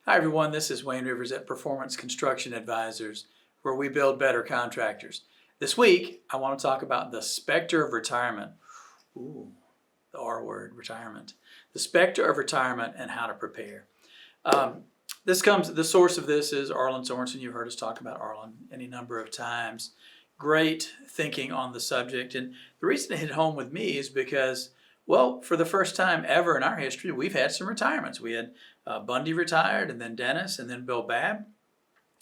Hi everyone, this is Wayne Rivers at Performance Construction Advisors, where we build better contractors. This week, I want to talk about the Spectre of Retirement. Ooh, the R word, retirement. The Spectre of Retirement and how to prepare. The source of this is Arlin Sorenson. You've heard us talk about Arlin any number of times. Great thinking on the subject. And the reason it hit home with me is because, well, for the first time ever in our history, we've had some retirements. We had Bundy retired, and then Dennis, and then Bill Babb.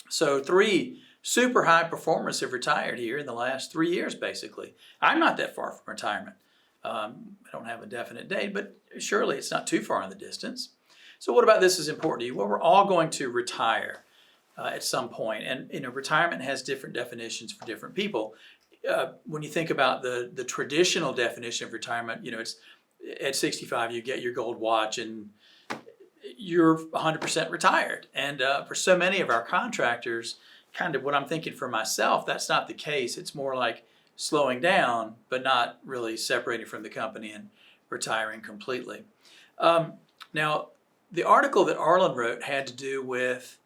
So 3 super high performers have retired here in the last 3 years, basically. I'm not that far from retirement. I don't have a definite date, but surely it's not too far in the distance. So what about this is important to you? Well, we're all going to retire at some point, and retirement has different definitions for different people. When you think about the traditional definition of retirement, it's at 65 you get your gold watch and you're 100% retired. And for so many of our contractors, kind of what I'm thinking for myself, that's not the case. It's more like slowing down, but not really separating from the company and retiring completely. Now, the article that Arlin wrote had to do with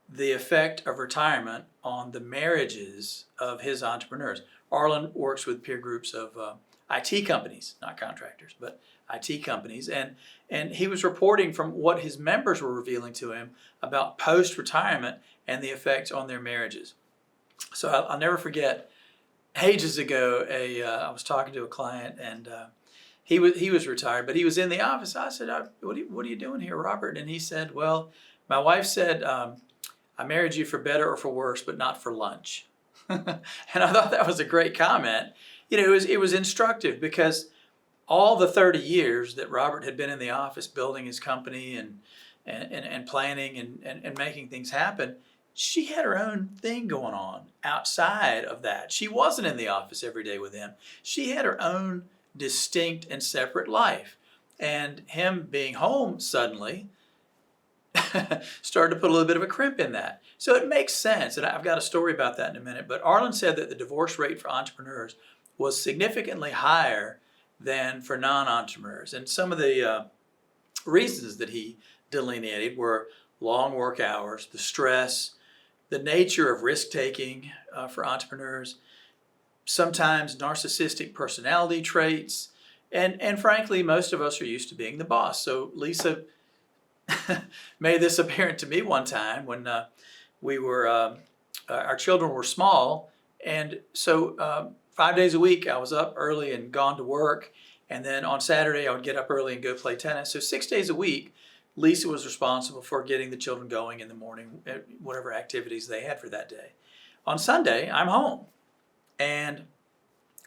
the effect of retirement on the marriages of his entrepreneurs. Arlin works with peer groups of IT companies, not contractors, but IT companies, and he was reporting from what his members were revealing to him about post-retirement and the effects on their marriages. So I'll never forget, ages ago, I was talking to a client, and he was retired, but he was in the office. I said, what are you doing here, Robert? And he said, well, my wife said, I married you for better or for worse, but not for lunch. And I thought that was a great comment. It was instructive because all the 30 years that Robert had been in the office building his company and planning and making things happen, she had her own thing going on outside of that. She wasn't in the office every day with him. She had her own distinct and separate life. And him being home suddenly started to put a little bit of a crimp in that. So it makes sense, and I've got a story about that in a minute, but Arlin said that the divorce rate for entrepreneurs was significantly higher than for non-entrepreneurs. And some of the reasons that he delineated were long work hours, the stress, the nature of risk-taking for entrepreneurs, sometimes narcissistic personality traits, and frankly, most of us are used to being the boss. So Lisa made this apparent to me one time when our children were small, and so 5 days a week I was up early and gone to work, and then on Saturday I would get up early and go play tennis. So 6 days a week, Lisa was responsible for getting the children going in the morning, whatever activities they had for that day. On Sunday, I'm home, and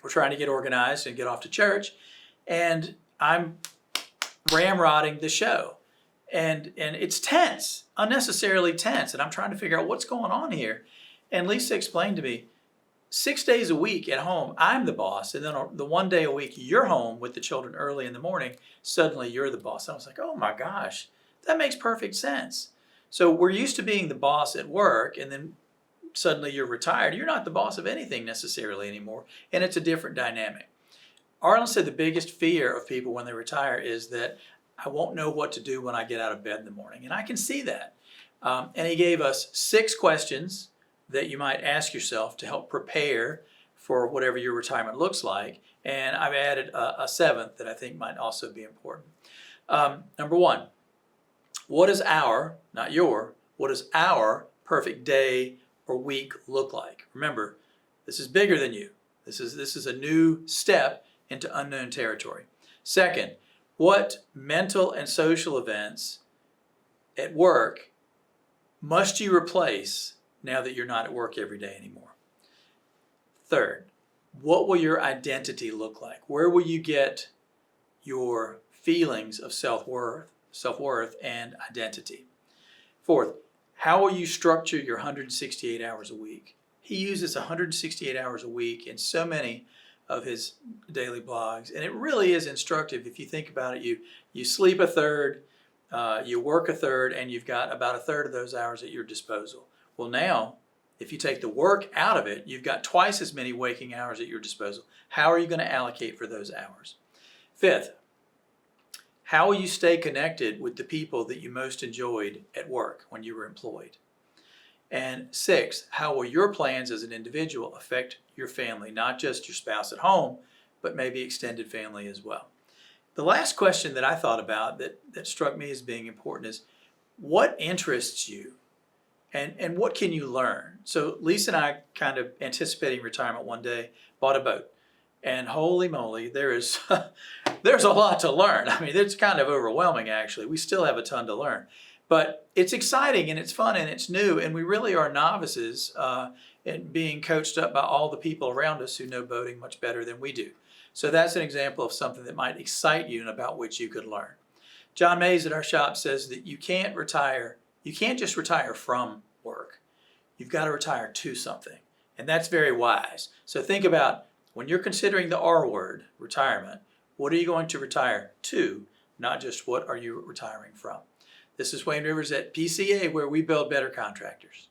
we're trying to get organized and get off to church, and I'm ramrodding the show. And it's tense, unnecessarily tense, and I'm trying to figure out what's going on here. And Lisa explained to me, 6 days a week at home, I'm the boss, and then the 1 day a week you're home with the children early in the morning, suddenly you're the boss. I was like, oh my gosh, that makes perfect sense. So we're used to being the boss at work, and then suddenly you're retired. You're not the boss of anything necessarily anymore, and it's a different dynamic. Arlen said the biggest fear of people when they retire is that I won't know what to do when I get out of bed in the morning, and I can see that. And he gave us 6 questions that you might ask yourself to help prepare for whatever your retirement looks like. And I've added a 7th that I think might also be important. Number 1, what does our perfect day or week look like? Remember, this is bigger than you. This is a new step into unknown territory. Second, what mental and social events at work must you replace now that you're not at work every day anymore? Third, what will your identity look like? Where will you get your feelings of self-worth and identity? Fourth, how will you structure your 168 hours a week? He uses 168 hours a week in so many of his daily blogs, and it really is instructive. If you think about it, you sleep a third, you work a third, and you've got about a third of those hours at your disposal. Well, now, if you take the work out of it, you've got twice as many waking hours at your disposal. How are you going to allocate for those hours? Fifth, How will you stay connected with the people that you most enjoyed at work when you were employed? And 6, how will your plans as an individual affect your family, not just your spouse at home, but maybe extended family as well? The last question that I thought about that struck me as being important is, what interests you and what can you learn? So Lisa and I, kind of anticipating retirement one day, bought a boat. And holy moly, there's a lot to learn. I mean, it's kind of overwhelming actually. We still have a ton to learn. But it's exciting and it's fun and it's new, and we really are novices in being coached up by all the people around us who know boating much better than we do. So that's an example of something that might excite you and about which you could learn. John Mays at our shop says that you can't just retire from work. You've got to retire to something. And that's very wise. So think about, when you're considering the R word, retirement, what are you going to retire to, not just what are you retiring from? This is Wayne Rivers at PCA, where we build better contractors.